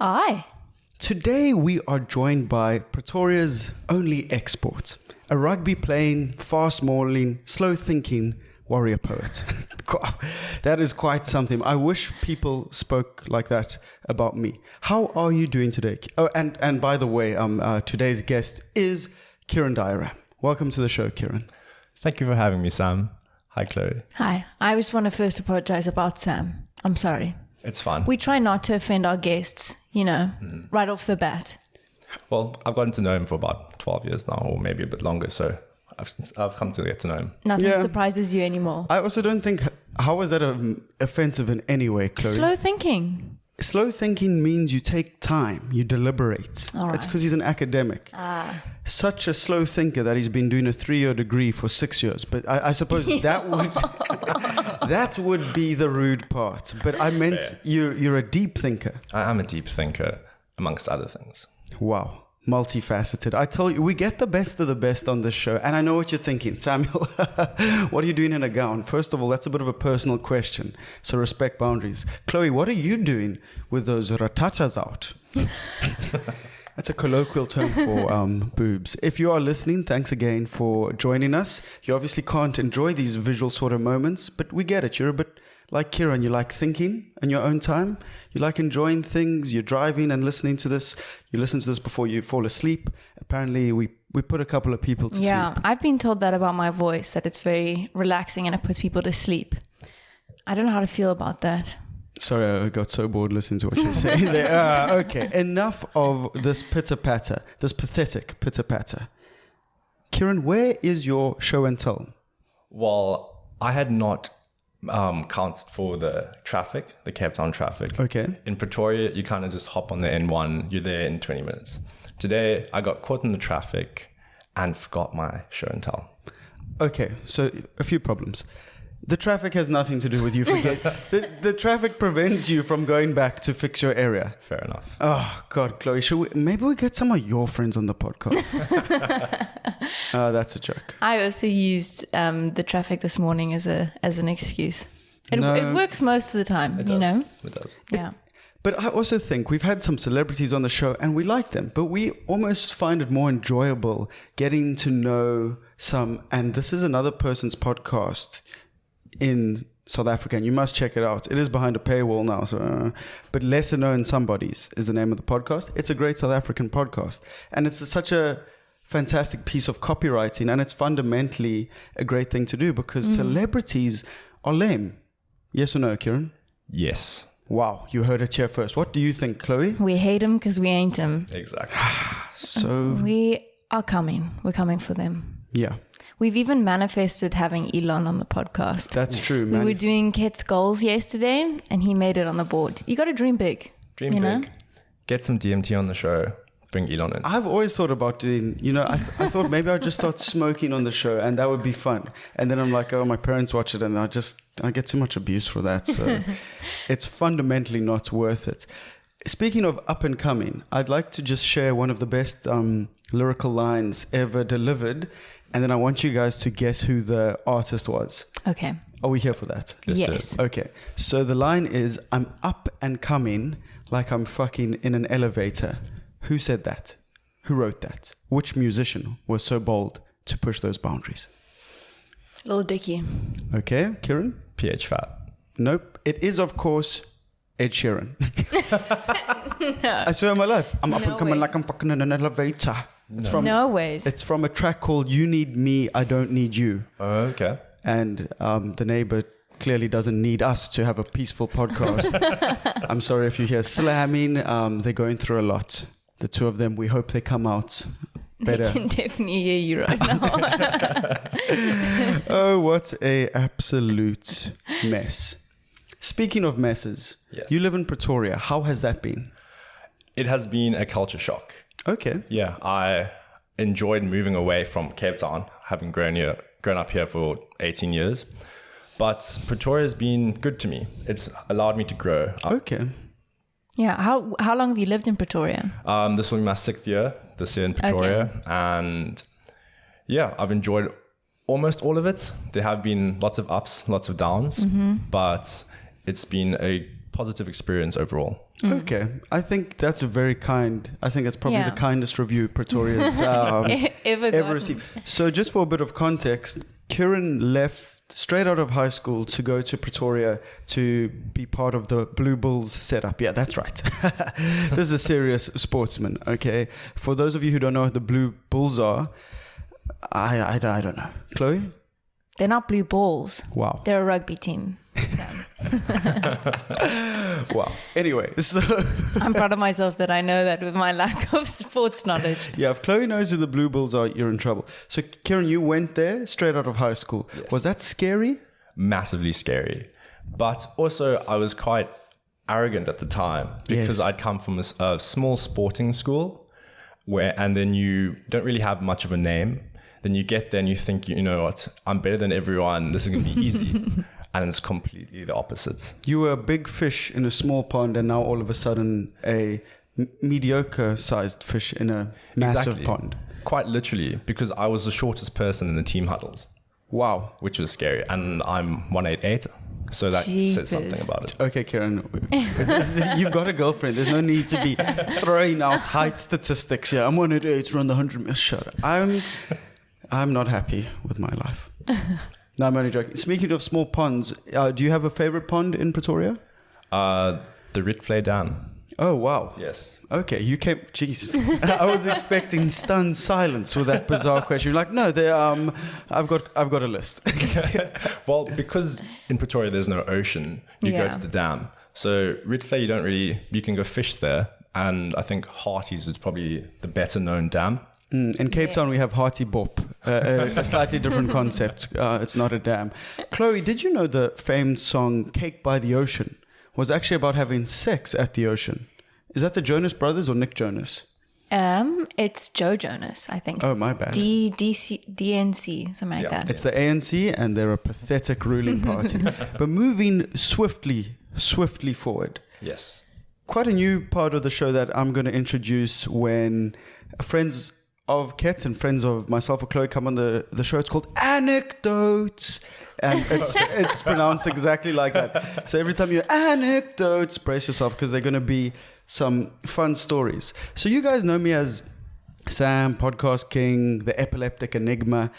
Hi. Today we are joined by Pretoria's only export, a rugby playing, fast mauling, slow thinking warrior poet. That is quite something. I wish people spoke like that about me. How are you doing today? Oh, and by the way, today's guest is Ciaran Dayaram. Welcome to the show, Ciaran. Thank you for having me, Sam. Hi, Chloe. Hi. I just want to first apologize about Sam. I'm sorry. It's fine. We try not to offend our guests, right off the bat. Well, I've gotten to know him for about 12 years now, or maybe a bit longer, so I've come to get to know him. Nothing surprises you anymore. I also don't think, how was that offensive in any way, Chloe? Slow thinking. Slow thinking means you take time, you deliberate. All right. It's because he's an academic. Such a slow thinker that he's been doing a 3-year degree for 6 years. But I suppose that would that would be the rude part. But I meant you're a deep thinker. I am a deep thinker, amongst other things. Wow. Multifaceted. I tell you, we get the best of the best on this show. And I know what you're thinking. Samuel, what are you doing in a gown? First of all, that's a bit of a personal question. So respect boundaries. Chloe, what are you doing with those ratatas out? That's a colloquial term for boobs. If you are listening, thanks again for joining us. You obviously can't enjoy these visual sort of moments, but we get it. You're a bit like Ciaran. You like thinking in your own time. You like enjoying things. You're driving and listening to this. You listen to this before you fall asleep. Apparently, we put a couple of people to sleep. Yeah, I've been told that about my voice, that it's very relaxing and it puts people to sleep. I don't know how to feel about that. Sorry, I got so bored listening to what you're saying there. Okay, enough of this pitter-patter, this pathetic pitter-patter. Ciaran, where is your show and tell? Well, I had not counted for the traffic, the Cape Town traffic. Okay. In Pretoria, you kind of just hop on the N1, you're there in 20 minutes. Today, I got caught in the traffic and forgot my show and tell. Okay, so a few problems. The traffic has nothing to do with you forget. The traffic prevents you from going back to fix your area. Fair enough. Oh, God, Chloe, maybe we get some of your friends on the podcast. That's a joke. I also used the traffic this morning as an excuse. It works most of the time, It does. It does. Yeah. But I also think we've had some celebrities on the show and we like them, but we almost find it more enjoyable getting to know some, and this is another person's podcast in South Africa, and you must check it out. It is behind a paywall now, so but Lesser Known Somebodies is the name of the podcast. It's a great South African podcast, and it's such a fantastic piece of copywriting, and it's fundamentally a great thing to do because celebrities are lame. Yes or no, Ciaran? Yes. Wow, you heard it here first. What do you think, Chloe? We hate him because we ain't him. Exactly. So We are coming. We're coming for them. yeah, We've even manifested having Elon on the podcast. that's true, We man. were doing KETS goals yesterday, and he made it on the board. You got to dream big. Dream you big. know? Get some DMT on the show. Bring Elon in. I've always thought about doing, I thought maybe I'd just start smoking on the show and that would be fun. And then I'm like, oh, my parents watch it and I get too much abuse for that. So it's fundamentally not worth it. Speaking of up and coming, I'd like to just share one of the best lyrical lines ever delivered. And then I want you guys to guess who the artist was. Okay. Are we here for that? Let's do Yes. it. Okay. So the line is, I'm up and coming like I'm fucking in an elevator. Who said that? Who wrote that? Which musician was so bold to push those boundaries? Little Dicky. Okay, Ciaran? PH Fat. Nope. It is, of course, Ed Sheeran. I swear on my life. I'm up No and coming ways. like I'm fucking in an elevator. It's from No ways. It's from a track called You Need Me, I Don't Need You. Oh, okay. And the neighbor clearly doesn't need us to have a peaceful podcast. I'm sorry if you hear slamming. They're going through a lot. The two of them, we hope they come out better. They can definitely hear you right now. Oh, what a absolute mess. Speaking of messes, Yes. you live in Pretoria. How has that been? It has been a culture shock. Okay. Yeah, I enjoyed moving away from Cape Town, having grown up here for 18 years. But Pretoria has been good to me. It's allowed me to grow up. Okay. Yeah. How long have you lived in Pretoria? This will be my 6th year this year in Pretoria. And yeah, I've enjoyed almost all of it. There have been lots of ups, lots of downs, but it's been a positive experience overall. Okay. I think that's probably the kindest review Pretoria's ever received. So just for a bit of context, Ciaran left straight out of high school to go to Pretoria to be part of the Blue Bulls setup. Yeah, that's right. This is a serious sportsman, okay? For those of you who don't know what the Blue Bulls are, I don't know. Chloe? They're not blue balls. Wow. They're a rugby team. So. Wow. Anyway, so... I'm proud of myself that I know that with my lack of sports knowledge. Yeah, if Chloe knows who the Blue Bulls are, you're in trouble. So, Ciaran, you went there straight out of high school. Yes. Was that scary? Massively scary. But also, I was quite arrogant at the time because I'd come from a small sporting school and then you don't really have much of a name. Then you get there and you think, you know what, I'm better than everyone. This is going to be easy. And it's completely the opposite. You were a big fish in a small pond, and now all of a sudden a mediocre-sized fish in a massive pond. Quite literally, because I was the shortest person in the team huddles. Wow. Which was scary. And I'm 188, so that says something about it. Okay, Ciaran, you've got a girlfriend. There's no need to be throwing out height statistics here. I'm 188, run the 100 meters. Shut up. I'm not happy with my life. No, I'm only joking. Speaking of small ponds, do you have a favorite pond in Pretoria? The Rugby Dam. Oh, wow. Yes. Okay, you came... Jeez. I was expecting stunned silence with that bizarre question. You're like, no, I've got a list. Well, because in Pretoria there's no ocean, you go to the dam. So Rugby, you can go fish there. And I think Harties is probably the better known dam. In Cape Town, we have Hartie Bop, a slightly different concept. It's not a dam. Chloe, did you know the famed song Cake by the Ocean was actually about having sex at the ocean? Is that the Jonas Brothers or Nick Jonas? It's Joe Jonas, I think. Oh, my bad. DNC, something like that. It's the ANC, and they're a pathetic ruling party. But moving swiftly forward. Yes. Quite a new part of the show that I'm going to introduce when friends of KETS and friends of myself or Chloe come on the show. It's called Anecdotes. And it's pronounced exactly like that. So every time you anecdotes, brace yourself because they're going to be some fun stories. So you guys know me as Sam, Podcast King, the Epileptic Enigma.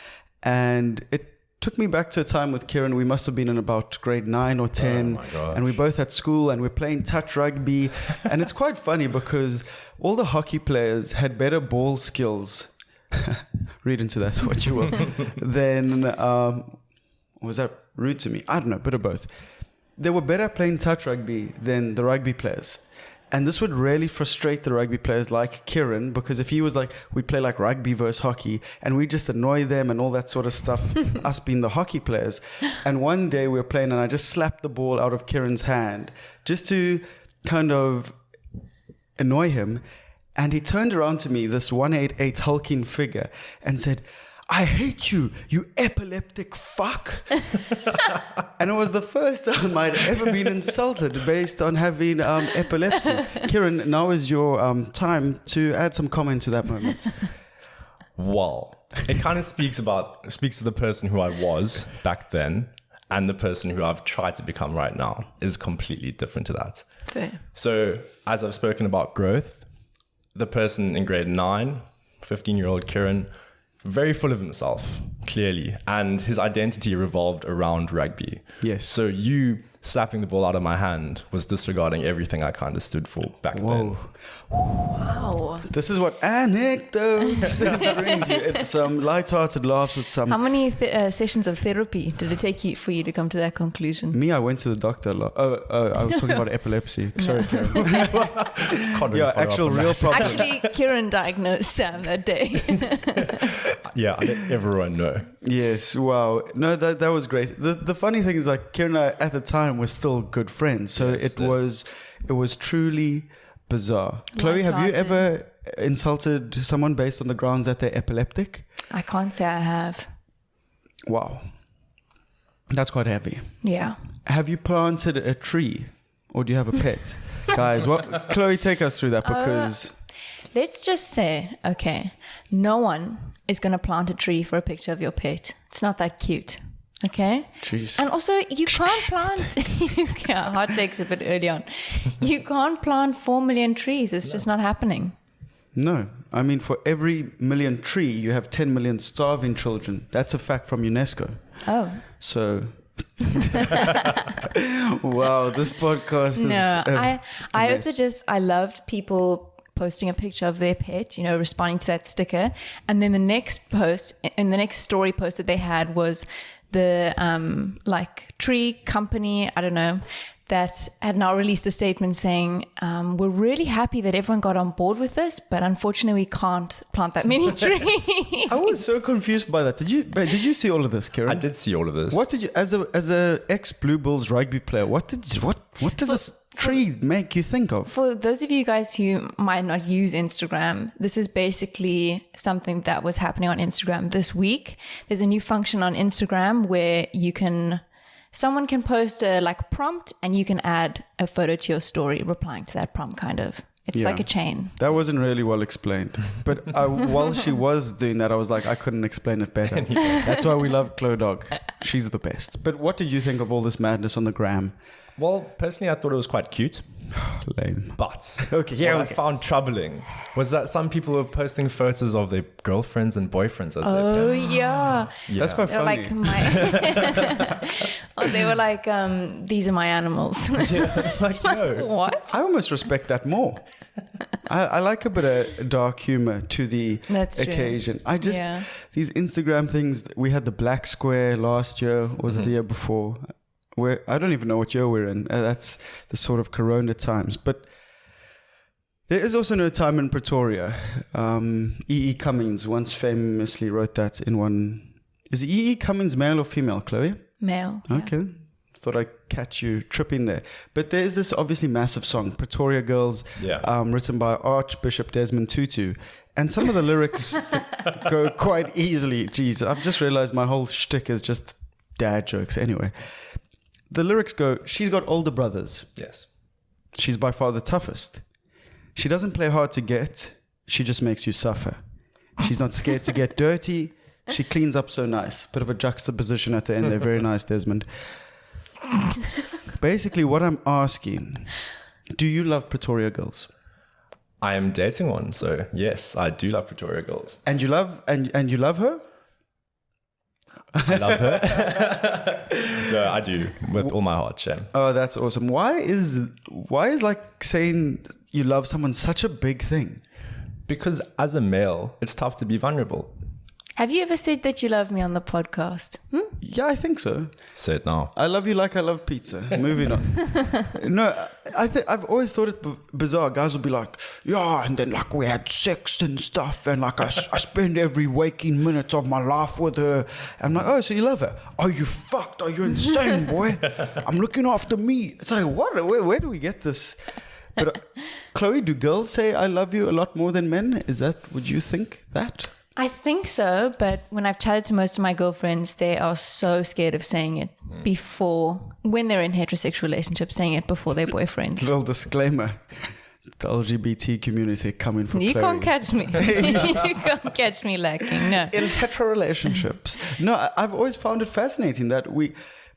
And it took me back to a time with Ciaran. We must have been in about grade 9 or 10. Oh my gosh. And we're both at school and we're playing touch rugby. And it's quite funny because all the hockey players had better ball skills. Read into that what you will. Then, was that rude to me? I don't know, bit of both. They were better at playing touch rugby than the rugby players. And this would really frustrate the rugby players like Ciaran, because if he was like, we play like rugby versus hockey, and we just annoy them and all that sort of stuff, us being the hockey players. And one day we were playing and I just slapped the ball out of Ciaran's hand just to kind of annoy him. And he turned around to me, this 188 hulking figure, and said, I hate you, you epileptic fuck. And it was the first time I'd ever been insulted based on having epilepsy. Ciaran, now is your time to add some comment to that moment. Well, it kind of speaks to the person who I was back then and the person who I've tried to become right now is completely different to that. Fair. So as I've spoken about growth, the person in grade 9, 15-year-old Ciaran, very full of himself, clearly, and his identity revolved around rugby. Yes. So you slapping the ball out of my hand was disregarding everything I kind of stood for back then. Wow. This is what anecdotes brings you. It's some light-hearted laughs with some... How many sessions of therapy did it take for you to come to that conclusion? Me, I went to the doctor a lot. I was talking about epilepsy. Sorry, Ciaran. Yeah, actual real problem. Actually, Ciaran diagnosed Sam that day. Yeah, I let everyone know. Yes, wow. No, that was great. The funny thing is, like, Ciaran and I, at the time, were still good friends. So Yes, it was truly bizarre. Chloe, have you ever insulted someone based on the grounds that they're epileptic? I can't say I have. Wow. That's quite heavy. Yeah. Have you planted a tree? Or do you have a pet? Guys, Chloe, take us through that because... Let's just say, okay, no one is going to plant a tree for a picture of your pet. It's not that cute. Okay. Jeez. And also, you can't plant. Yeah, hot takes a bit early on. You can't plant 4 million trees. It's just not happening. No. I mean, for every million tree, you have 10 million starving children. That's a fact from UNESCO. Oh. So... Wow, this podcast is... No, I also I loved people posting a picture of their pet, you know, responding to that sticker. And then the next post, and the next story post that they had was the like tree company, I don't know, that had now released a statement saying, we're really happy that everyone got on board with this, but unfortunately we can't plant that many trees. I was so confused by that. Did you see all of this, Ciaran? I did see all of this. What did you, as a ex Blue Bulls rugby player, what did this tree make you think of? For those of you guys who might not use Instagram, this is basically something that was happening on Instagram this week. There's a new function on Instagram where someone can post a like prompt and you can add a photo to your story replying to that prompt, kind of. It's like a chain. That wasn't really well explained. But while she was doing that, I was like, I couldn't explain it better. That's why we love Chlo Dog. She's the best. But what did you think of all this madness on the gram? Well, personally, I thought it was quite cute. Lame. But Okay, what I found troubling was that some people were posting photos of their girlfriends and boyfriends as their pets. Oh, yeah. That's quite They're funny. like they were like, these are my animals. Yeah, like, no. What? I almost respect that more. I like a bit of dark humor to the That's true. occasion. These Instagram things, we had the black square last year, or was it the year before? I don't even know what year we're in. That's the sort of corona times. But there is also no time in Pretoria. E.E. Cummings once famously wrote that in one... Is E.E. Cummings male or female, Chloe? Male. Okay. Yeah. Thought I'd catch you tripping there. But there's this obviously massive song, Pretoria Girls, written by Archbishop Desmond Tutu. And some of the lyrics go quite easily. Jeez, I've just realized my whole shtick is just dad jokes. Anyway, the lyrics go, she's got older brothers. Yes. She's by far the toughest. She doesn't play hard to get. She just makes you suffer. She's not scared to get dirty. She cleans up so nice. Bit of a juxtaposition at the end there. Very nice, Desmond. Basically, what I'm asking, do you love Pretoria Girls? I am dating one, so yes, I do love Pretoria Girls. And you love and you love her? I love her. No, I do with all my heart, Shem. Oh, that's awesome. Why is like saying you love someone such a big thing? Because as a male, it's tough to be vulnerable. Have you ever said that you love me on the podcast? Yeah, I think so. Say it now. I love you like I love pizza. Moving on. No, I've always thought it bizarre. Guys will be like, yeah, and then like we had sex and stuff, and like I spend every waking minute of my life with her. I'm like, oh, so you love her? Are you fucked? Are you insane, boy? I'm looking after me. It's like, what? Where do we get this? But Chloe, do girls say I love you a lot more than men? Would you think that? I think so, but when I've chatted to most of my girlfriends, they are so scared of saying it when they're in heterosexual relationships, saying it before their boyfriends. Little disclaimer. The LGBT community coming for You Chloe. can't catch me. You can't catch me lacking, no. In hetero relationships. No, I've always found it fascinating that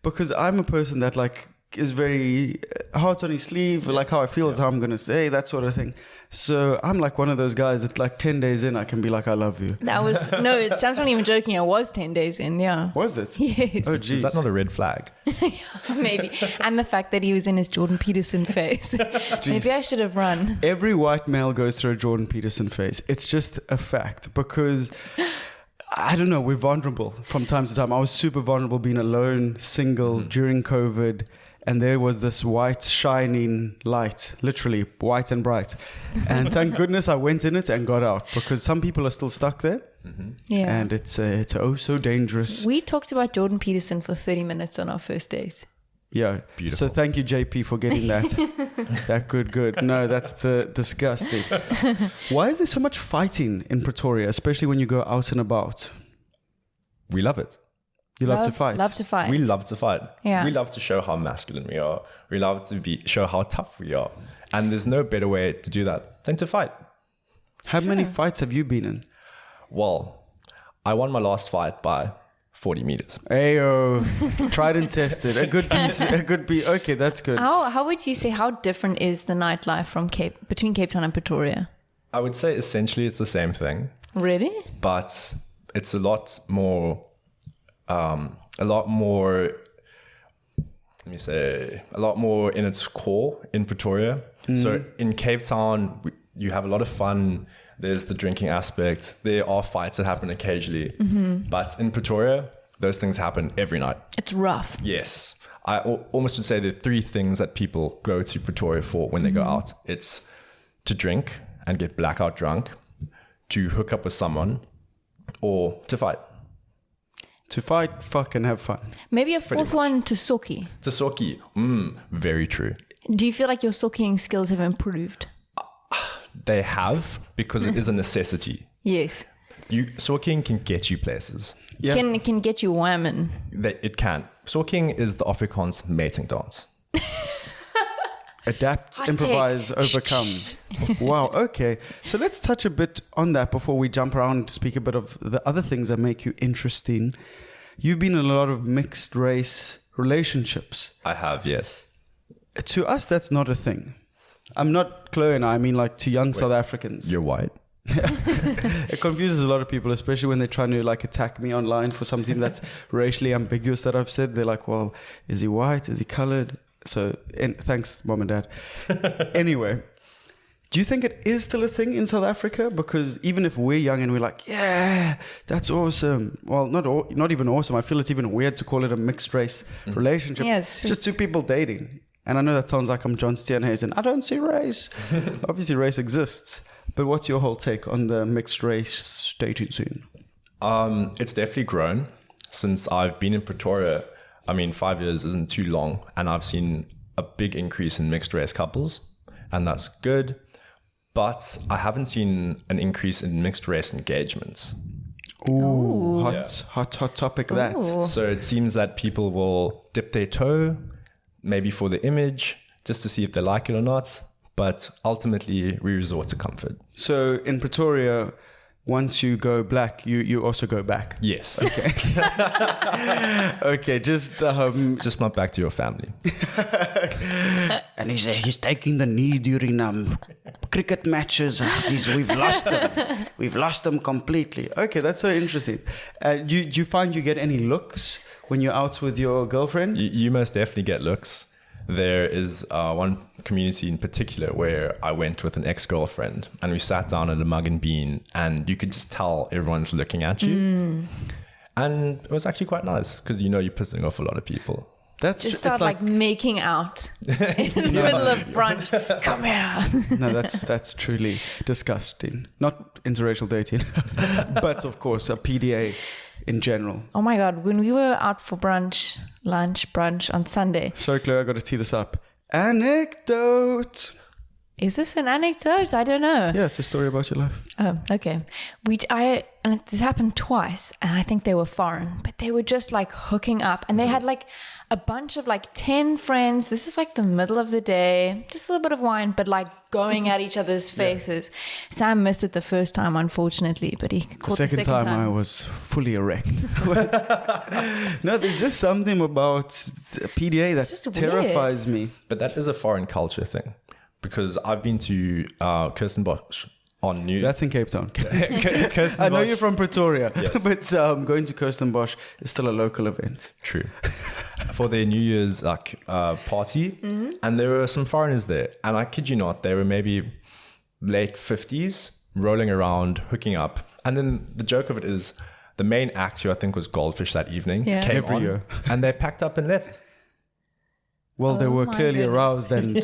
because I'm a person that like is very heart on his sleeve, like how I feel is how I'm going to say, that sort of thing. So I'm like one of those guys that like 10 days in, I can be like, I love you. Sam's not even joking. I was 10 days in, yeah. Was it? Yes. Oh, geez. Is that not a red flag? Maybe. And the fact that he was in his Jordan Peterson phase. Maybe I should have run. Every white male goes through a Jordan Peterson phase. It's just a fact because... I don't know, we're vulnerable from time to time. I was super vulnerable being alone, single, during COVID. And there was this white shining light, literally white and bright. And thank goodness I went in it and got out because some people are still stuck there. Yeah. And it's oh so dangerous. We talked about Jordan Peterson for 30 minutes on our first days. Yeah. Beautiful. So thank you, JP, for getting that. That good. No, that's disgusting. Why is there so much fighting in Pretoria, especially when you go out and about? We love it. You love to fight. Love to fight. We love to fight. Yeah. We love to show how masculine we are. We love to show how tough we are. And there's no better way to do that than to fight. How many fights have you been in? Well, I won my last fight by 40 meters. Ayo, tried and tested. A good piece. Okay, that's good. How would you say, how different is the nightlife between Cape Town and Pretoria? I would say essentially it's the same thing. Really? But it's a lot more, a lot more in its core in Pretoria. So in Cape Town, you have a lot of fun. There's the drinking aspect. There are fights that happen occasionally. But in Pretoria, those things happen every night. It's rough. Yes. I almost would say there are 3 things that people go to Pretoria for when they go out. It's to drink and get blackout drunk, to hook up with someone, or to fight. To fight, fuck, and have fun. Maybe a fourth one, to soki. To soki. Very true. Do you feel like your sokiing skills have improved? They have, because it is a necessity. Yes. Soaking can get you places. Yeah. Can get you whamming. It can. Soaking is the Afrikaans mating dance. Adapt, improvise, overcome. Wow, okay. So let's touch a bit on that before we jump around, speak a bit of the other things that make you interesting. You've been in a lot of mixed race relationships. I have, yes. To us, that's not a thing. I'm not Chloe and I mean like to young South Africans. You're white. It confuses a lot of people, especially when they're trying to like attack me online for something that's racially ambiguous that I've said. They're like, well, is he white? Is he colored? So thanks, mom and dad. Anyway, do you think it is still a thing in South Africa? Because even if we're young and we're like, yeah, that's awesome. Well, not even awesome. I feel it's even weird to call it a mixed race relationship. Yeah, it's just 2 people dating. And I know that sounds like I'm John Steenhuisen. I don't see race. Obviously, race exists. But what's your whole take on the mixed race dating scene? It's definitely grown since I've been in Pretoria. I mean, 5 years isn't too long, and I've seen a big increase in mixed race couples, and that's good. But I haven't seen an increase in mixed race engagements. Ooh, hot topic that. Ooh. So it seems that people will dip their toe, maybe for the image, just to see if they like it or not. But ultimately, we resort to comfort. So in Pretoria, once you go black, you also go back. Yes. Okay. Okay, just not back to your family. And he's taking the knee during cricket matches. We've lost them completely. Okay, that's so interesting. Do you find you get any looks when you're out with your girlfriend? You most definitely get looks. There is one community in particular where I went with an ex-girlfriend and we sat down at a mug and bean and you could just tell everyone's looking at you. And it was actually quite nice because you're pissing off a lot of people. That's just start like making out in the middle of brunch. Come here. No, that's truly disgusting. Not interracial dating, but of course a PDA in general. Oh my God, when we were out for brunch on Sunday. Sorry, Chloe, I got to tee this up. Anecdote. Is this an anecdote? I don't know. Yeah, it's a story about your life. Oh, okay. And this happened twice, and I think they were foreign, but they were just like hooking up, and they had like a bunch of like 10 friends. This is like the middle of the day, just a little bit of wine, but like going at each other's faces. Yeah. Sam missed it the first time, unfortunately, but he caught the second time. I was fully erect. No, there's just something about PDA that terrifies me. But that is a foreign culture thing. Because I've been to Kirstenbosch on New... That's in Cape Town. I know you're from Pretoria, yes. But going to Kirstenbosch is still a local event. True. For their New Year's party, and there were some foreigners there. And I kid you not, they were maybe late 50s, rolling around, hooking up. And then the joke of it is the main act, who I think was Goldfish that evening, came every on, year. And they packed up and left. Well, they were clearly aroused and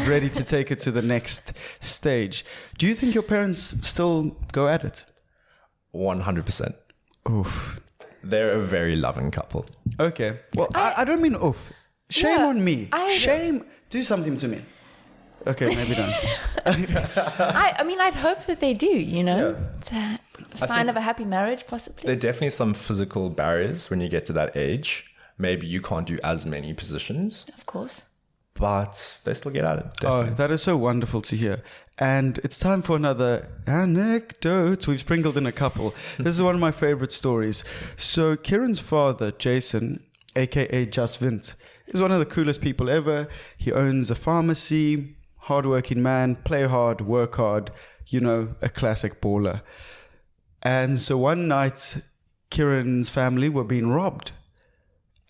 ready to take it to the next stage. Do you think your parents still go at it? 100%. Oof. They're a very loving couple. Okay. Well, I don't mean oof. Shame on me. Shame. Do something to me. Okay, maybe don't. I mean, I'd hope that they do, Yeah. It's a sign of a happy marriage, possibly. There are definitely some physical barriers when you get to that age. Maybe you can't do as many positions. Of course. but they still get at it. Definitely. Oh, that is so wonderful to hear. And it's time for another anecdote. We've sprinkled in a couple. This is one of my favorite stories. So Ciaran's father, Jason, aka Just Vint, is one of the coolest people ever. He owns a pharmacy, hardworking man, play hard, work hard, you know, a classic baller. And so one night, Ciaran's family were being robbed.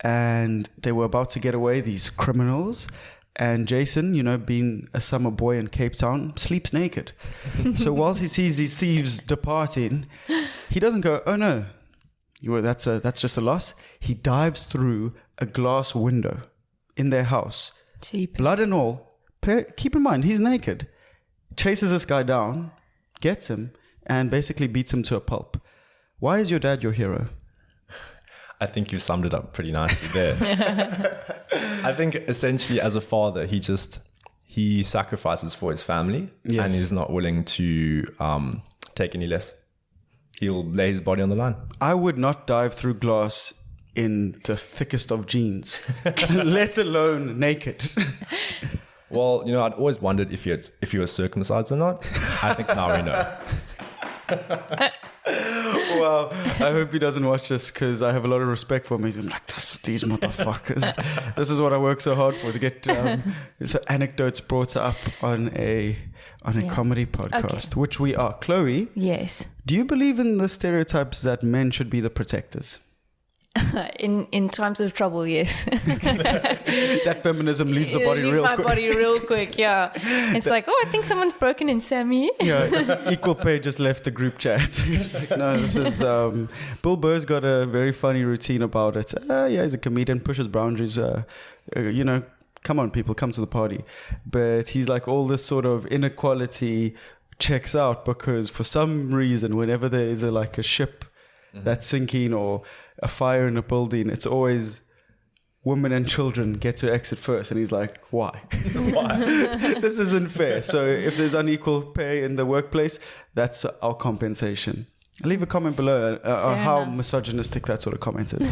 And they were about to get away, these criminals. And Jason, you know, being a summer boy in Cape Town, sleeps naked. So whilst he sees these thieves departing, he doesn't go, oh no, that's just a loss. He dives through a glass window in their house. Jeepers. Blood and all. Keep in mind, he's naked. Chases this guy down, gets him, and basically beats him to a pulp. Why is your dad your hero? I think you've summed it up pretty nicely there. I think essentially as a father, he sacrifices for his family, yes, and he's not willing to take any less. He'll lay his body on the line. I would not dive through glass in the thickest of jeans, let alone naked. Well, you know, I'd always wondered if you were circumcised or not. I think now we know. Wow, I hope he doesn't watch this because I have a lot of respect for him. He's like, these motherfuckers. This is what I work so hard for, to get anecdotes brought up on a comedy podcast, okay, which we are. Chloe, yes. Do you believe in the stereotypes that men should be the protectors? In times of trouble, yes. That feminism leaves the body leaves real my quick. body real quick, yeah. It's like, oh, I think someone's broken in Sammy. Yeah, Equal Pay just left the group chat. He's like, no, this is... Bill Burr's got a very funny routine about it. Yeah, he's a comedian, pushes boundaries. You know, come on, people, come to the party. But he's like, all this sort of inequality checks out because for some reason, whenever there is a ship that's sinking or a fire in a building, it's always women and children get to exit first. And he's like, why? Why? This isn't fair. So if there's unequal pay in the workplace, that's our compensation. Leave a comment below on how misogynistic that sort of comment is.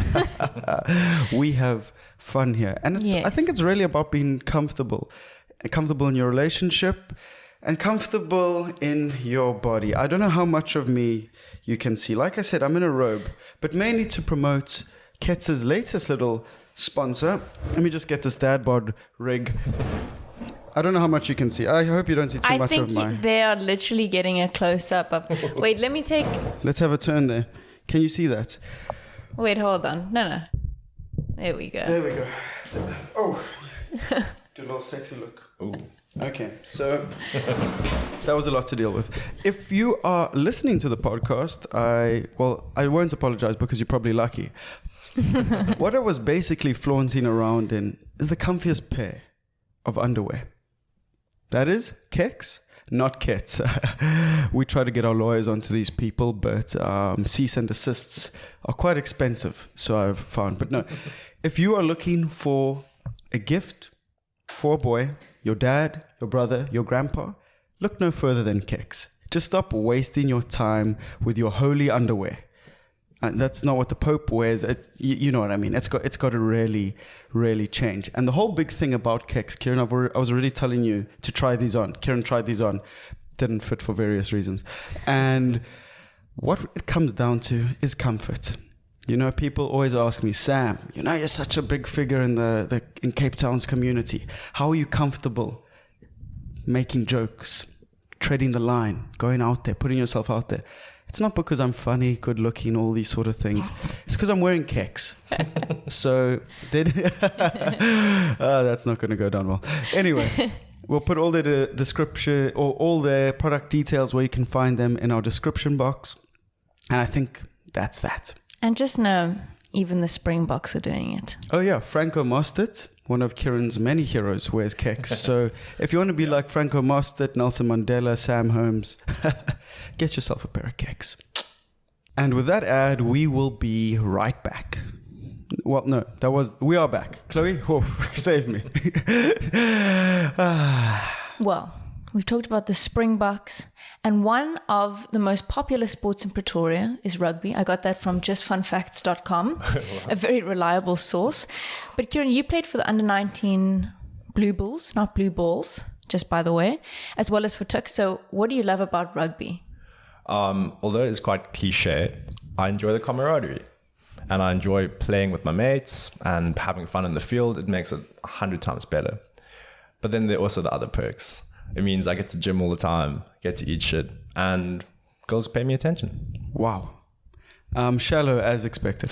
We have fun here. And I think it's really about being comfortable in your relationship and comfortable in your body. I don't know how much of me you can see. Like I said, I'm in a robe, but mainly to promote KETS' latest little sponsor. Let me just get this dad bod rig. I don't know how much you can see. I hope you don't see too much of mine. They are literally getting a close-up of... Wait, let me take... Let's have a turn there. Can you see that? Wait, hold on. No. There we go. There we go. Oh. Do a little sexy look. Ooh. Okay, so that was a lot to deal with. If you are listening to the podcast, I won't apologize because you're probably lucky. What I was basically flaunting around in is the comfiest pair of underwear. That is KECKS, not KETS. We try to get our lawyers onto these people, but cease and desists are quite expensive, so I've found. But no, if you are looking for a gift for a boy, your dad, your brother, your grandpa, look no further than KECKS. Just stop wasting your time with your holy underwear. And that's not what the Pope wears. You know what I mean. It's got to really, really change. And the whole big thing about KECKS, Ciaran, I was already telling you to try these on. Ciaran tried these on. Didn't fit for various reasons. And what it comes down to is comfort. You know, people always ask me, Sam, you know, you're such a big figure in in Cape Town's community. How are you comfortable making jokes, treading the line, going out there, putting yourself out there? It's not because I'm funny, good looking, all these sort of things. It's because I'm wearing KECKS. So that's not going to go down well. Anyway, we'll put all the description or all the product details where you can find them in our description box. And I think that's that. And just know, even the Springboks are doing it. Oh yeah, Franco Mostert, one of Ciaran's many heroes, wears KECKS. So if you want to be like Franco Mostert, Nelson Mandela, Sam Holmes, get yourself a pair of KECKS. And with that ad, we will be right back. Well, no, we are back. Chloe, save me. Well, we've talked about the Springboks, and one of the most popular sports in Pretoria is rugby. I got that from justfunfacts.com, a very reliable source. But Ciaran, you played for the under-19 blue bulls, not blue balls, just by the way, as well as for tux. So what do you love about rugby? Although it's quite cliche, I enjoy the camaraderie. And I enjoy playing with my mates and having fun in the field. It makes it 100 times better. But then there are also the other perks. It means I get to gym all the time, get to eat shit, and girls pay me attention. Wow. Shallow as expected.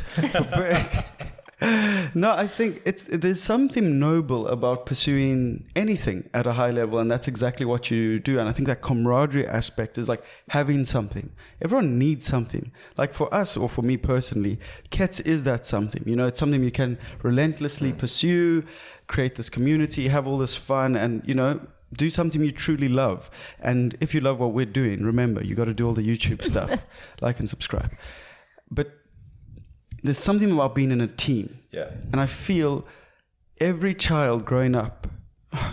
No, I think there's something noble about pursuing anything at a high level, and that's exactly what you do. And I think that camaraderie aspect is like having something. Everyone needs something. Like for us, or for me personally, KETS is that something. You know, it's something you can relentlessly pursue, create this community, have all this fun, and, you know, do something you truly love. And if you love what we're doing, remember, you got to do all the YouTube stuff, like and subscribe. But there's something about being in a team. Yeah. And I feel every child growing up,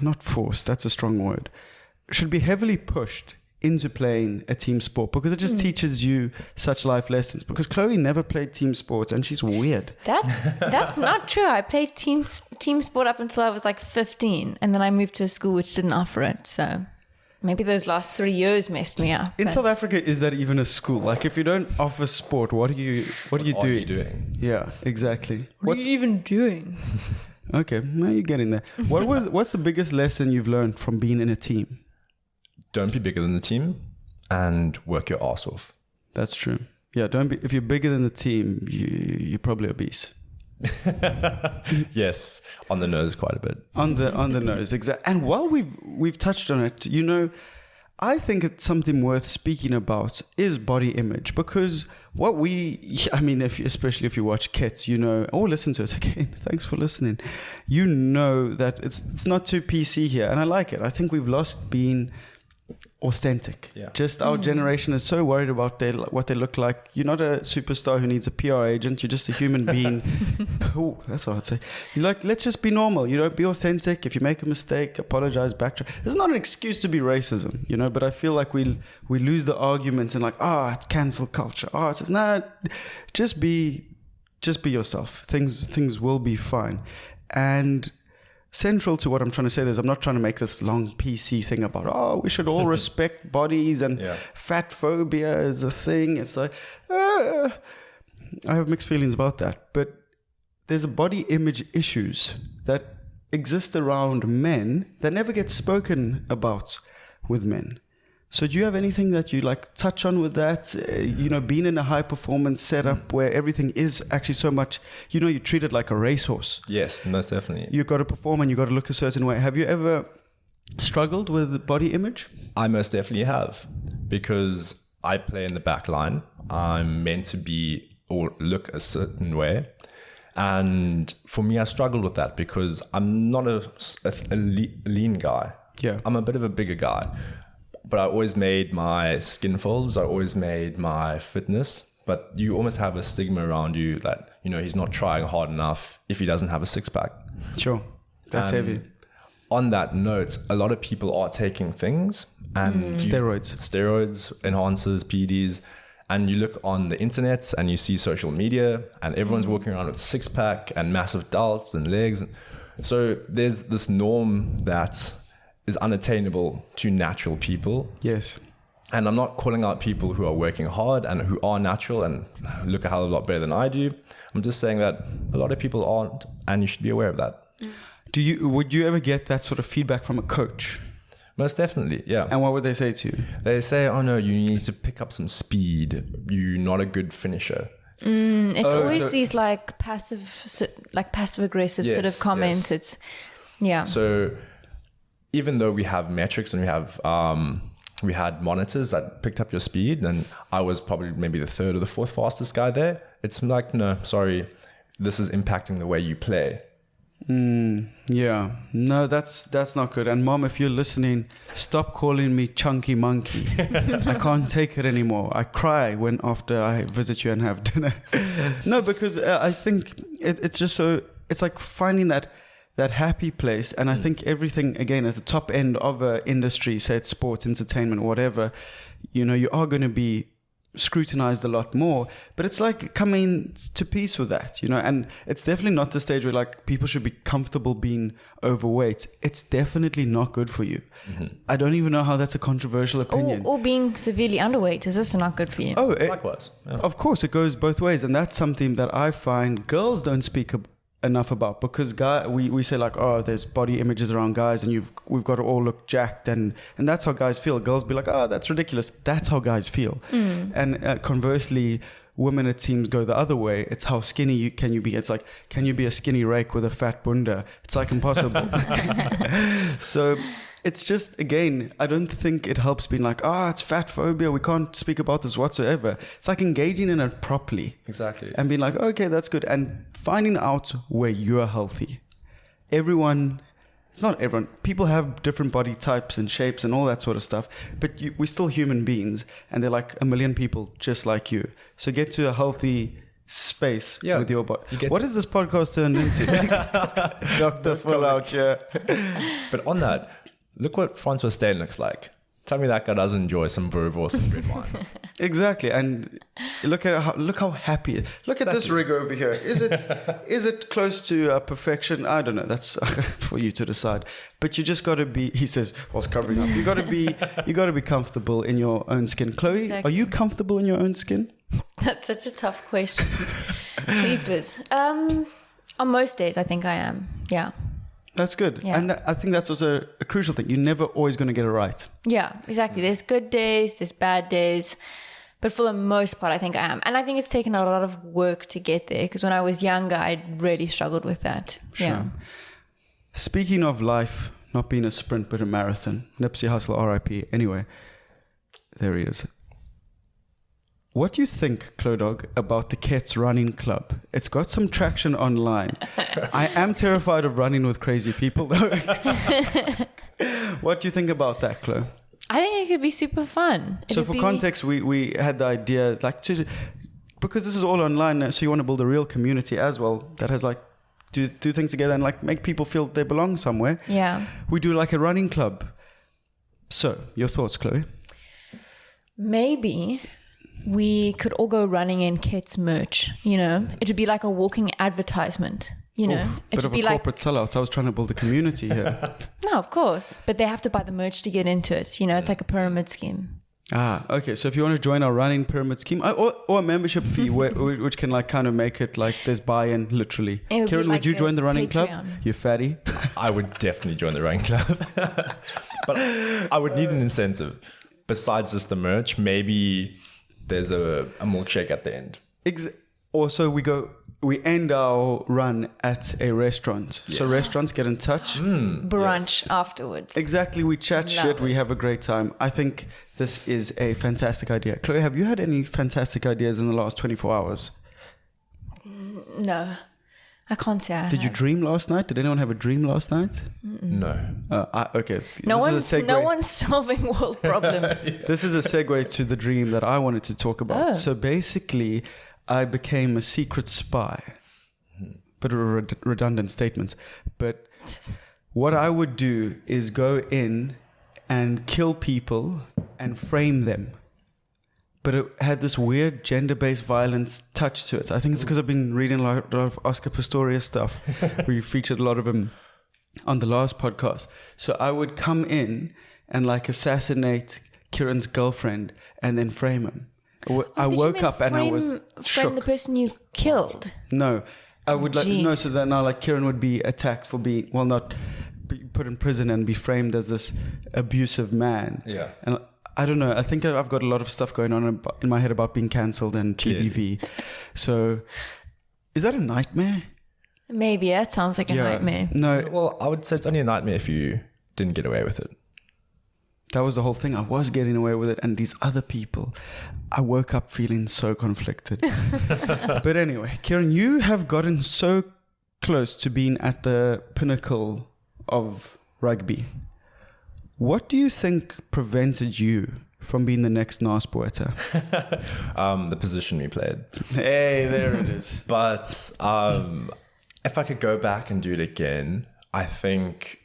not forced, that's a strong word, should be heavily pushed into playing a team sport, because it just teaches you such life lessons. Because Chloe never played team sports and she's weird. That's not true. I played team sport up until I was like 15, and then I moved to a school which didn't offer it. So maybe those last 3 years messed me up. In South Africa, is that even a school? Like, if you don't offer sport, what are you doing? Yeah, exactly. What are you even doing? Okay, now you're getting there. What's the biggest lesson you've learned from being in a team? Don't be bigger than the team and work your ass off. That's true. Yeah, don't be. If you're bigger than the team, you're probably obese. Yes, on the nose quite a bit. On the nose, exactly. And while we've touched on it, you know, I think it's something worth speaking about is body image, because especially if you watch KETS, you know, or listen to us again. Thanks for listening. You know that it's not too PC here, and I like it. I think we've lost being authentic. Yeah. Just our generation is so worried about what they look like. You're not a superstar who needs a PR agent. You're just a human being. Oh, that's what I'd say. You're like, let's just be normal. You know, be authentic. If you make a mistake, apologize, backtrack. This is not an excuse to be racism, you know, but I feel like we lose the arguments and like, it's cancel culture. It's just, no, just be yourself. Things will be fine. And central to what I'm trying to say is, I'm not trying to make this long PC thing about, we should all respect bodies and fat phobia is a thing. It's like, I have mixed feelings about that. But there's body image issues that exist around men that never get spoken about with men. So do you have anything that you like touch on with that? You know, being in a high performance setup where everything is actually so much, you know, you treat it like a racehorse. Yes, most definitely. You've got to perform and you've got to look a certain way. Have you ever struggled with body image? I most definitely have, because I play in the back line. I'm meant to be or look a certain way. And for me, I struggled with that because I'm not a lean guy. Yeah. I'm a bit of a bigger guy. But I always made my skin folds. I always made my fitness. But you almost have a stigma around you that, you know, he's not trying hard enough if he doesn't have a six-pack. Sure. That's heavy. On that note, a lot of people are taking things and steroids, enhancers, PEDs. And you look on the internet and you see social media and everyone's walking around with a six-pack and massive delts and legs. So there's this norm that is unattainable to natural people. Yes. And I'm not calling out people who are working hard and who are natural and look a hell of a lot better than I do. I'm just saying that a lot of people aren't, and you should be aware of that. Would you ever get that sort of feedback from a coach? Most definitely, yeah. And what would they say to you? They say, oh no, you need to pick up some speed. You're not a good finisher. It's always these like passive aggressive sort of comments. Yes. So even though we have metrics and we had monitors that picked up your speed, and I was probably maybe the third or the fourth fastest guy there, it's like, no, sorry, this is impacting the way you play. Yeah, no, that's not good. And Mom, if you're listening, stop calling me chunky monkey. I can't take it anymore. I cry after I visit you and have dinner. No, because I think it's just so, it's like finding that happy place. And I think everything, again, at the top end of an industry, say it's sports, entertainment, whatever, you know, you are going to be scrutinized a lot more, but it's like coming to peace with that, you know. And it's definitely not the stage where like people should be comfortable being overweight. It's definitely not good for you. I don't even know how that's a controversial opinion. Or being severely underweight is also not good for you. Oh, Likewise. Yeah. of course, it goes both ways, and that's something that I find girls don't speak enough about, because we say like, oh, there's body images around guys, and we've got to all look jacked, and that's how guys feel. Girls be like, oh, that's ridiculous. That's how guys feel. And conversely, women, it seems, go the other way. It's how skinny can you be. It's like, can you be a skinny rake with a fat bunda? It's like impossible. So it's just, again, I don't think it helps being like, it's fat phobia, we can't speak about this whatsoever. It's like engaging in it properly. Exactly. And being like, okay, that's good. And finding out where you're healthy. It's not everyone. People have different body types and shapes and all that sort of stuff. But we're still human beings. And they're like a million people just like you. So get to a healthy space with your body. What is this podcast turned into? Dr. Full out here. But on that, look what Francois Stain looks like. Tell me that guy doesn't enjoy some Bourvos and red wine. Exactly. And look how happy. Look at this rig over here. Is it close to perfection? I don't know. That's for you to decide. But you just got to be, he says, whilst covering up, you got to be comfortable in your own skin. Chloe, Exactly. Are you comfortable in your own skin? That's such a tough question. Jeepers. On most days, I think I am. Yeah. That's good. Yeah. And I think that's also a crucial thing. You're never always going to get it right. Yeah, exactly. There's good days, there's bad days. But for the most part, I think I am. And I think it's taken a lot of work to get there, because when I was younger, I really struggled with that. Sure. Yeah. Speaking of life not being a sprint but a marathon, Nipsey Hussle, R.I.P. Anyway, there he is. What do you think, Chlo Dog, about the KETS running club? It's got some traction online. I am terrified of running with crazy people, though. What do you think about that, Chlo? I think it could be super fun. So for context, we had the idea, like, because this is all online, so you want to build a real community as well that has like do things together and like make people feel they belong somewhere. Yeah. We do like a running club. So your thoughts, Chloe? Maybe we could all go running in KETS merch, you know? It would be like a walking advertisement, you know? It Bit would of be a corporate sellout. I was trying to build a community here. No, of course. But they have to buy the merch to get into it. You know, it's like a pyramid scheme. Okay. So if you want to join our running pyramid scheme, or a membership fee, which can like kind of make it like there's buy-in literally. Kieran, would you join the running club? You fatty. I would definitely join the running club. But I would need an incentive. Besides just the merch, maybe there's a milkshake at the end. Also, we end our run at a restaurant. Yes. So restaurants get in touch. Brunch afterwards. Exactly. We chat shit. We have a great time. I think this is a fantastic idea. Chloe, have you had any fantastic ideas in the last 24 hours? No. I can't say I have. Did you dream last night? Did anyone have a dream last night? No. Okay. No one's solving world problems. This is a segue to the dream that I wanted to talk about. So basically, I became a secret spy. Bit of a redundant statement. But what I would do is go in and kill people and frame them. But it had this weird gender-based violence touch to it. I think it's because I've been reading a lot of Oscar Pistorius stuff. We featured a lot of him on the last podcast. So I would come in and like assassinate Kieran's girlfriend and then frame him. I woke up and I was shook. Frame the person you killed? No. I would so that now like Ciaran would be attacked for being, not be put in prison and be framed as this abusive man. Yeah. And I don't know. I think I've got a lot of stuff going on in my head about being cancelled and TBV. So, is that a nightmare? Maybe. That sounds like a nightmare. No. Well, I would say it's only a nightmare if you didn't get away with it. That was the whole thing. I was getting away with it. And these other people, I woke up feeling so conflicted. But anyway, Ciaran, you have gotten so close to being at the pinnacle of rugby. What do you think prevented you from being the next Nas Poeta? The position we played. Hey, there it is. But if I could go back and do it again, I think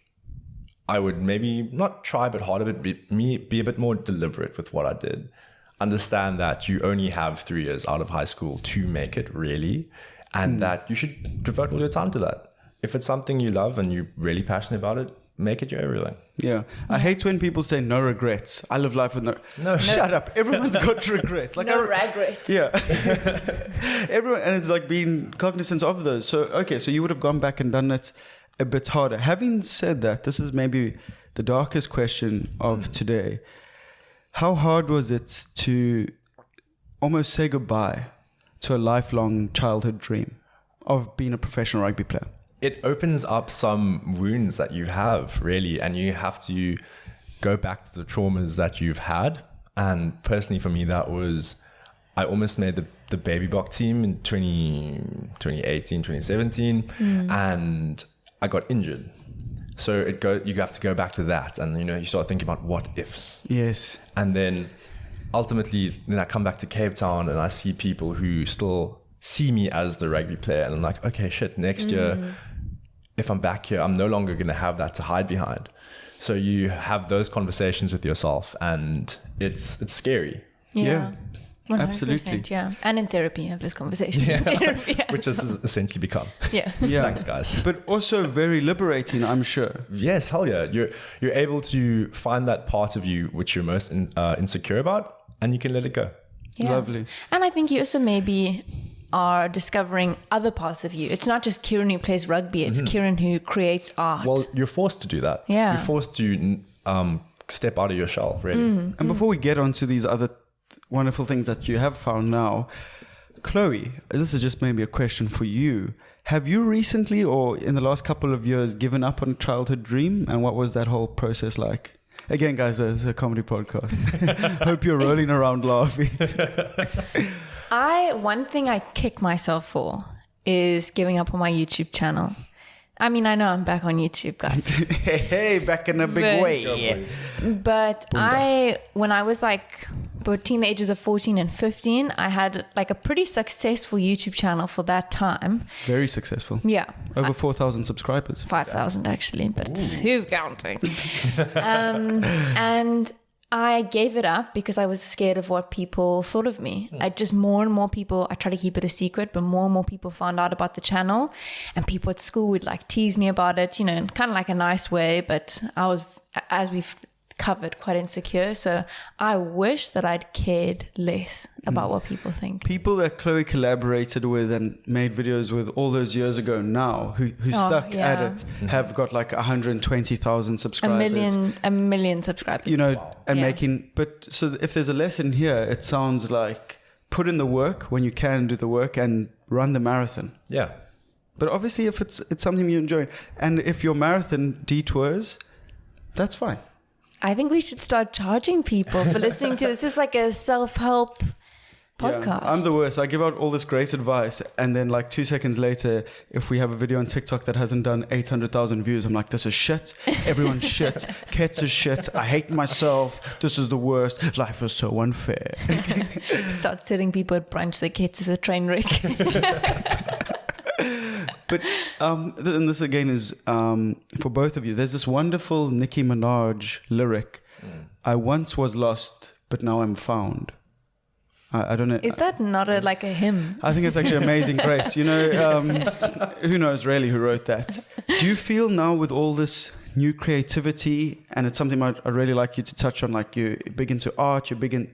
I would maybe not try a bit harder, but be a bit more deliberate with what I did. understand that you only have 3 years out of high school to make it, really, and that you should devote all your time to that. If it's something you love and you're really passionate about it, make it your everything. Yeah. I hate when people say no regrets. I live life with no. Shut up. Everyone's got regrets. Like no regrets. Yeah. Everyone, and it's like being cognizant of those. So, okay, so you would have gone back and done it a bit harder. Having said that, this is maybe the darkest question of today. How hard was it to almost say goodbye to a lifelong childhood dream of being a professional rugby player? It opens up some wounds that you have, really, and you have to go back to the traumas that you've had. And personally, for me, that was, I almost made the baby block team in 2018, 2017, and I got injured. So you have to go back to that, and you start thinking about what ifs. Yes. And then ultimately, I come back to Cape Town and I see people who still see me as the rugby player, and I'm like, okay, shit, next year, if I'm back here, I'm no longer going to have that to hide behind. So you have those conversations with yourself, and it's scary. Yeah. 100%, Absolutely. Yeah. And in therapy, have this conversation. Which has essentially become. Yeah. Thanks, guys. But also very liberating, I'm sure. Yes, hell yeah. You're able to find that part of you which you're most insecure about, and you can let it go. Yeah. Lovely. And I think you also maybe are discovering other parts of you. It's not just Ciaran who plays rugby, it's Ciaran who creates art. Well, you're forced to do that. Yeah. You're forced to step out of your shell, really. And before we get on to these other wonderful things that you have found now, Chloe, this is just maybe a question for you. Have you recently or in the last couple of years given up on a childhood dream? And what was that whole process like? Again, guys, it's a comedy podcast. Hope you're rolling around laughing. One thing I kick myself for is giving up on my YouTube channel. I mean, I know I'm back on YouTube, guys. Hey, back in a big way. But when I was like between the ages of 14 and 15, I had like a pretty successful YouTube channel for that time. Very successful. Yeah. Over 4,000 subscribers. 5,000 actually, but who's counting? And I gave it up because I was scared of what people thought of me. I try to keep it a secret, but more and more people found out about the channel, and people at school would like tease me about it, in kind of like a nice way, but I was, as we've covered, quite insecure. So I wish that I'd cared less about what people think. People that Chloe collaborated with and made videos with all those years ago now, who stuck at it, have got like 120,000 subscribers. A million subscribers. Making, but so if there's a lesson here, it sounds like put in the work when you can do the work and run the marathon. Yeah. But obviously if it's something you enjoy, and if your marathon detours, that's fine. I think we should start charging people for listening to this. This is like a self-help podcast. Yeah, I'm the worst. I give out all this great advice, and then like 2 seconds later, if we have a video on TikTok that hasn't done 800,000 views, I'm like, this is shit. Everyone's shit. KETS is shit. I hate myself. This is the worst. Life is so unfair. Start telling people at brunch that KETS is a train wreck. But and this again is for both of you. There's this wonderful Nicki Minaj lyric. I once was lost, but now I'm found. I don't know. Is that not like a hymn? I think it's actually Amazing Grace. Who knows really who wrote that? Do you feel now with all this new creativity, and it's something I'd really like you to touch on, like you're big into art, you're big in,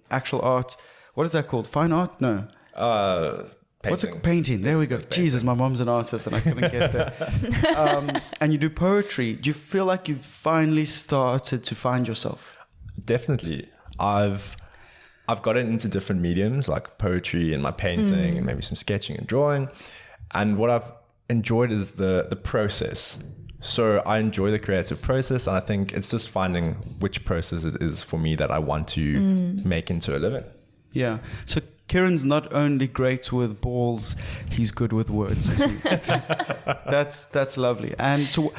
actual art. What is that called? Fine art? No. Painting. What's it? Painting. There we go. Jesus, my mom's an artist and I couldn't get there. And you do poetry. Do you feel like you've finally started to find yourself? Definitely. I've gotten into different mediums like poetry and my painting and maybe some sketching and drawing. And what I've enjoyed is the process. So I enjoy the creative process, and I think it's just finding which process it is for me that I want to make into a living. Yeah. So Ciaran's not only great with balls, he's good with words too. That's lovely. And so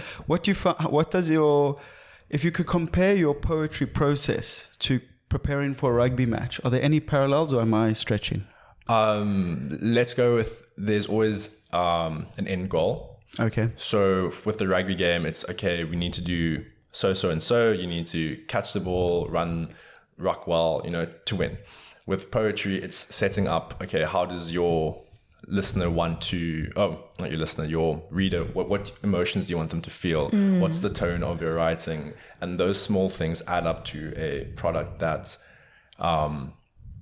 if you could compare your poetry process to preparing for a rugby match, are there any parallels, or am I stretching? Let's go with, there's always an end goal. Okay. So with the rugby game, it's okay, we need to do so and so. You need to catch the ball, run rock well, to win. With poetry, it's setting up, okay, how does your listener want to, not your listener, your reader, what emotions do you want them to feel? What's the tone of your writing? And those small things add up to a product that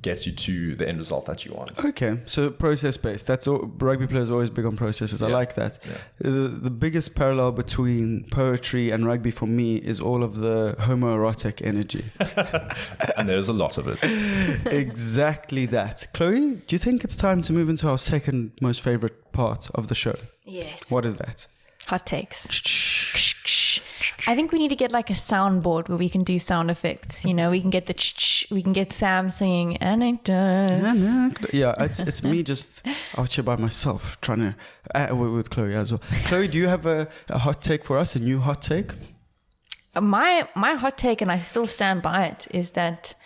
gets you to the end result that you want. Okay, so process-based. That's all. Rugby players are always big on processes. I like that. Yeah. The biggest parallel between poetry and rugby for me is all of the homoerotic energy. And there's a lot of it. Exactly that. Chloe, do you think it's time to move into our second most favorite part of the show? Yes. What is that? Hot takes. I think we need to get like a soundboard where we can do sound effects. We can get we can get Sam singing anecdotes. Yeah, it's me just out here by myself trying to with Chloe as well. Chloe, do you have a hot take for us? A new hot take? My hot take, and I still stand by it, is that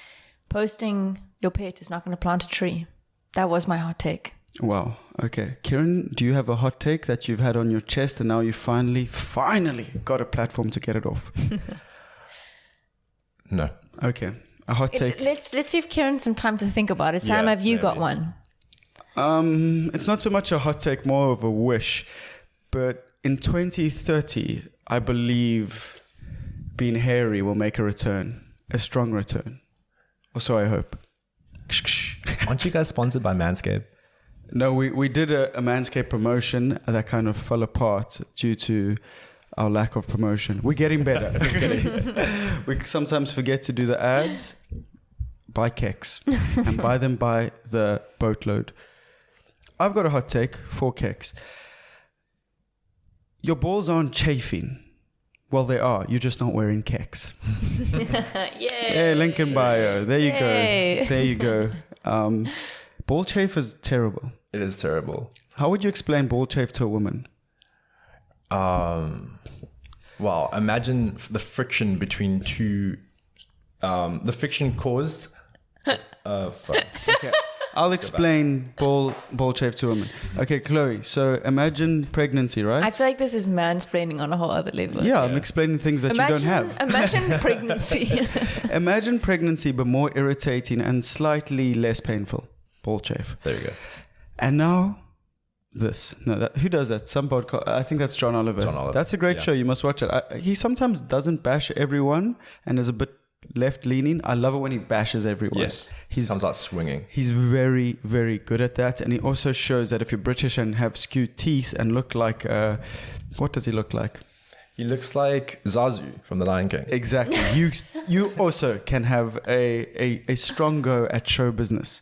posting your pet is not going to plant a tree. That was my hot take. Wow. Okay. Ciaran, do you have a hot take that you've had on your chest and now you finally got a platform to get it off? No. Okay. A hot take. Let's see if Ciaran some time to think about it. Sam, have you got one? It's not so much a hot take, more of a wish. But in 2030, I believe being hairy will make a return. A strong return. Or so I hope. Aren't you guys sponsored by Manscaped? No, we did a Manscaped promotion that kind of fell apart due to our lack of promotion. We're getting better. We sometimes forget to do the ads. Buy KECKS and buy them by the boatload. I've got a hot take for KECKS. Your balls aren't chafing. Well, they are. You're just not wearing KECKS. Yay! Hey, link in bio. There you Yay. go. There you go. Ball chafe is terrible. It is terrible. How would you explain ball chafe to a woman? Well, imagine the friction between two. The friction caused. Okay, I'll explain ball chafe to a woman. Okay, Chloe. So imagine pregnancy, right? I feel like this is mansplaining on a whole other level. Yeah, I'm explaining things that you don't have. Imagine pregnancy. Imagine pregnancy, but more irritating and slightly less painful. Ball chafe. There you go. And now this. No, who does that? Some podcast. I think that's John Oliver. John Oliver. That's a great show. You must watch it. He sometimes doesn't bash everyone and is a bit left-leaning. I love it when he bashes everyone. Yes. He comes out swinging. He's very, very good at that. And he also shows that if you're British and have skewed teeth and look like... what does he look like? He looks like Zazu from The Lion King. Exactly. You also can have a strong go at show business.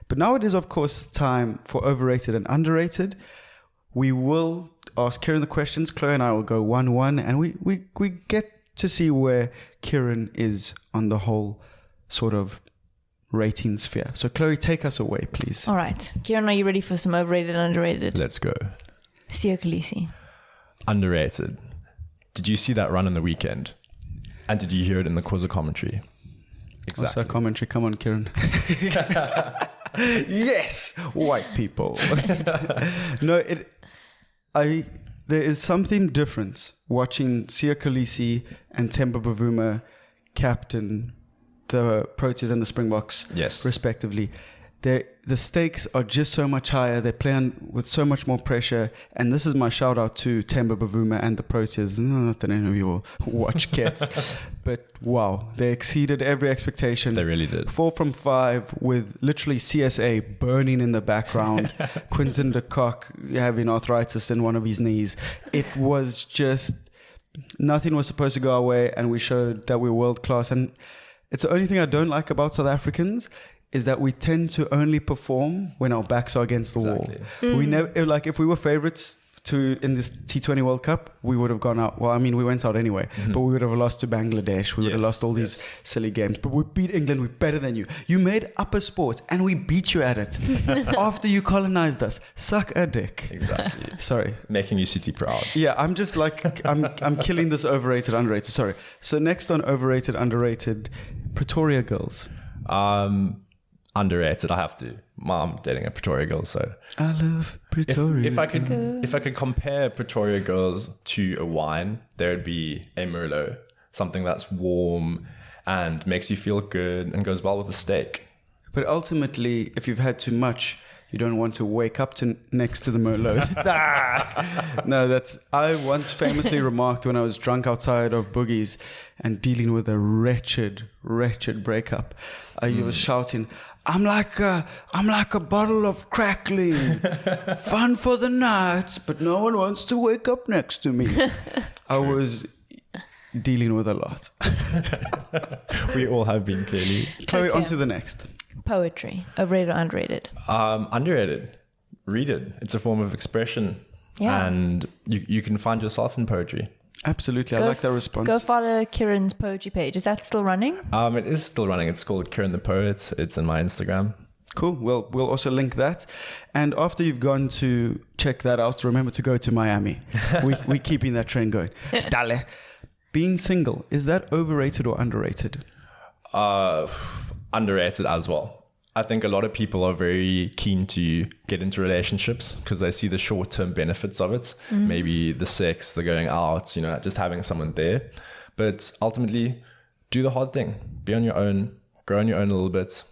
But now it is, of course, time for Overrated and Underrated. We will ask Ciaran the questions. Chloe and I will go 1-1. And we get to see where Ciaran is on the whole sort of rating sphere. So, Chloe, take us away, please. All right. Ciaran, are you ready for some overrated and underrated? Let's go. Ciaran. Underrated. Did you see that run on the weekend? And did you hear it in the XOXO commentary? Exactly. What's that commentary? Come on, Ciaran. Yes, white people. No, there is something different watching Ciaran and Temba Bavuma captain the Proteas and the Springboks, yes, respectively. The stakes are just so much higher. They play on with so much more pressure. And this is my shout out to Temba Bavuma and the Proteas. Not that any of you will watch KETS. But wow, they exceeded every expectation. They really did. 4 from 5 with literally CSA burning in the background. Quinton de Kock having arthritis in one of his knees. It was just, nothing was supposed to go our way. And we showed that we're world class. And it's the only thing I don't like about South Africans is that we tend to only perform when our backs are against the wall. We never, like, if we were favorites in this T20 World Cup, we would have gone out. Well, I mean, we went out anyway, but we would have lost to Bangladesh. We would have lost all these silly games. But we beat England. We're better than you. You made upper sports and we beat you at it after you colonized us. Suck a dick. Exactly. Sorry. Making you city proud. Yeah, I'm just like, I'm killing this overrated, underrated. Sorry. So next on overrated, underrated, Pretoria girls. Underrated, I have to. I'm dating a Pretoria girl, so I love Pretoria. If I could compare Pretoria girls to a wine, there would be a Merlot, something that's warm and makes you feel good and goes well with the steak. But ultimately, if you've had too much, you don't want to wake up next to the Merlot. No, I once famously remarked when I was drunk outside of Boogie's and dealing with a wretched breakup. I was shouting, I'm like a bottle of crackling, fun for the nights, but no one wants to wake up next to me. I was dealing with a lot. We all have been, clearly. Chloe, on to the next. Poetry, overrated or underrated? Underrated. Read it. It's a form of expression. Yeah. And you can find yourself in poetry. Absolutely. I like that response. Go follow Ciaran's poetry page. Is that still running? It is still running. It's called Ciaran the Poet. It's in my Instagram. Cool. Well, we'll also link that. And after you've gone to check that out, remember to go to Miami. We're keeping that trend going. Dale. Being single, is that overrated or underrated? Underrated as well. I think a lot of people are very keen to get into relationships because they see the short-term benefits of it. Maybe the sex, the going out, just having someone there. But ultimately, do the hard thing. Be on your own, grow on your own a little bit,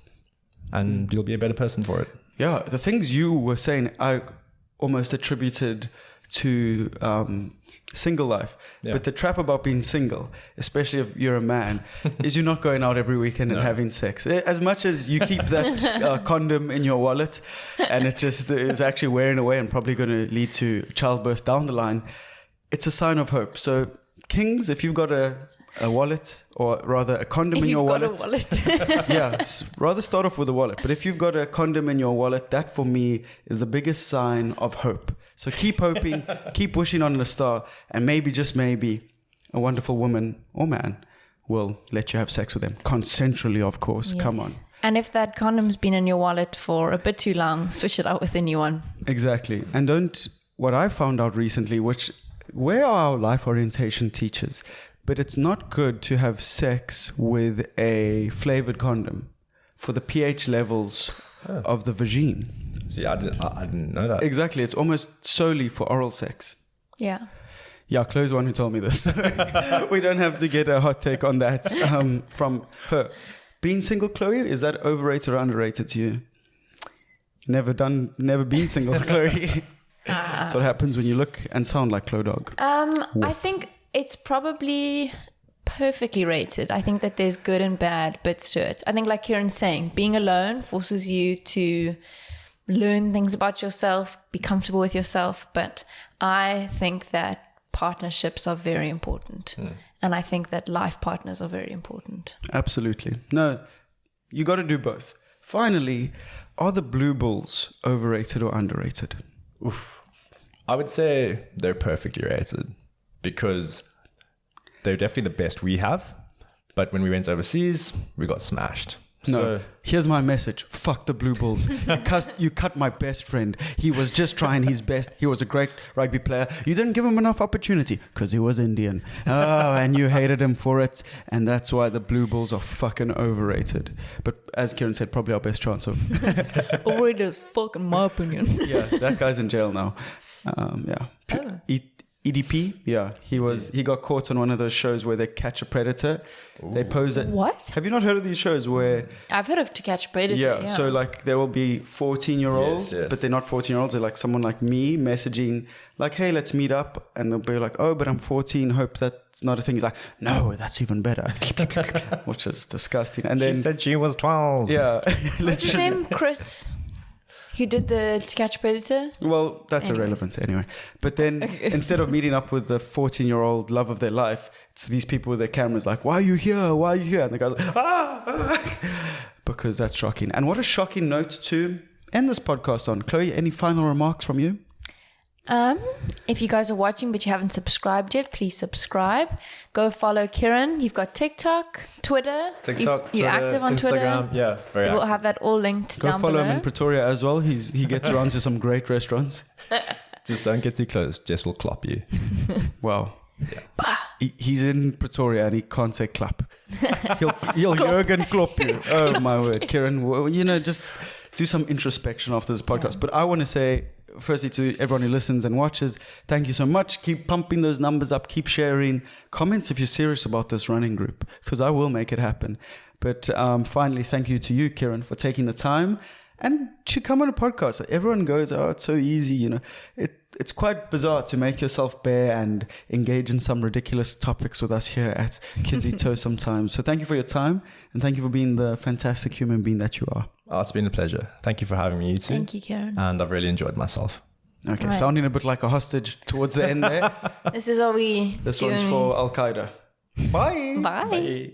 and you'll be a better person for it. Yeah, the things you were saying, I almost attributed to single life. Yeah. But the trap about being single, especially if you're a man, is you're not going out every weekend and having sex. As much as you keep that condom in your wallet and it just is actually wearing away and probably going to lead to childbirth down the line, it's a sign of hope. So kings, if you've got a wallet, or rather a condom in your wallet. Rather start off with a wallet. But if you've got a condom in your wallet, that for me is the biggest sign of hope. So keep hoping, keep wishing on the star, and maybe, just maybe, a wonderful woman or man will let you have sex with them. Consensually, of course. Yes. Come on. And if that condom's been in your wallet for a bit too long, switch it out with a new one. Exactly. And what I found out recently, where are our life orientation teachers? But it's not good to have sex with a flavored condom for the pH levels of the vagine. See, I didn't know that. Exactly. It's almost solely for oral sex. Yeah. Yeah, Chloe's the one who told me this. We don't have to get a hot take on that from her. Being single, Chloe, is that overrated or underrated to you? Never been single, Chloe. That's what happens when you look and sound like Chlo Dog. I think it's probably perfectly rated. I think that there's good and bad bits to it. I think, like Ciaran's saying, being alone forces you to learn things about yourself, be comfortable with yourself. But I think that partnerships are very important. And I think that life partners are very important. Absolutely. No, you got to do both. Finally, are the blue bulls overrated or underrated? Oof. I would say they're perfectly rated. Because they're definitely the best we have. But when we went overseas, we got smashed. No, here's my message. Fuck the blue bulls. You cut my best friend. He was just trying his best. He was a great rugby player. You didn't give him enough opportunity because he was Indian. Oh, and you hated him for it. And that's why the blue bulls are fucking overrated. But as Ciaran said, probably our best chance of... Overrated as fuck, in my opinion. Yeah, that guy's in jail now. EDP, he got caught on one of those shows where they catch a predator. Ooh. They pose it. What? Have you not heard of these shows where... I've heard of To Catch a Predator. Yeah. So like there will be 14-year-olds, but they're not 14-year-olds. They're like someone like me messaging like, hey, let's meet up. And they'll be like, oh, but I'm 14. Hope that's not a thing. He's like, no, that's even better. Which is disgusting. And then... She said she was 12. Yeah. What's his name? Chris... Who did the To Catch a Predator? Well, that's irrelevant anyway. But then instead of meeting up with the 14-year-old love of their life, it's these people with their cameras like, why are you here? Why are you here? And the guy's like, because that's shocking. And what a shocking note to end this podcast on. Chloe, any final remarks from you? If you guys are watching but you haven't subscribed yet, please subscribe. Go follow Ciaran. You've got TikTok, Twitter. You're active on Instagram. Twitter. Yeah, very active. We'll have that all linked down below. Go follow him in Pretoria as well. He gets around to some great restaurants. Just don't get too close. Jess will clop you. Wow. Yeah. He's in Pretoria and he can't say clap. He'll Jurgen clop you. Oh my word, Ciaran. Just do some introspection after this podcast. Yeah. But I want to say, firstly to everyone who listens and watches, thank you so much. Keep pumping those numbers up. Keep sharing comments if you're serious about this running group, because I will make it happen. But finally, thank you to you, Ciaran, for taking the time and to come on a podcast. Everyone goes, oh, it's so easy, you know. It's quite bizarre to make yourself bare and engage in some ridiculous topics with us here at Kids Eat Toast sometimes. So thank you for your time, and thank you for being the fantastic human being that you are. Oh, it's been a pleasure. Thank you for having me, you two. Thank you, Ciaran. And I've really enjoyed myself. Okay, right. Sounding a bit like a hostage towards the end there. This is what we This one's for Al-Qaeda. Bye. Bye. Bye.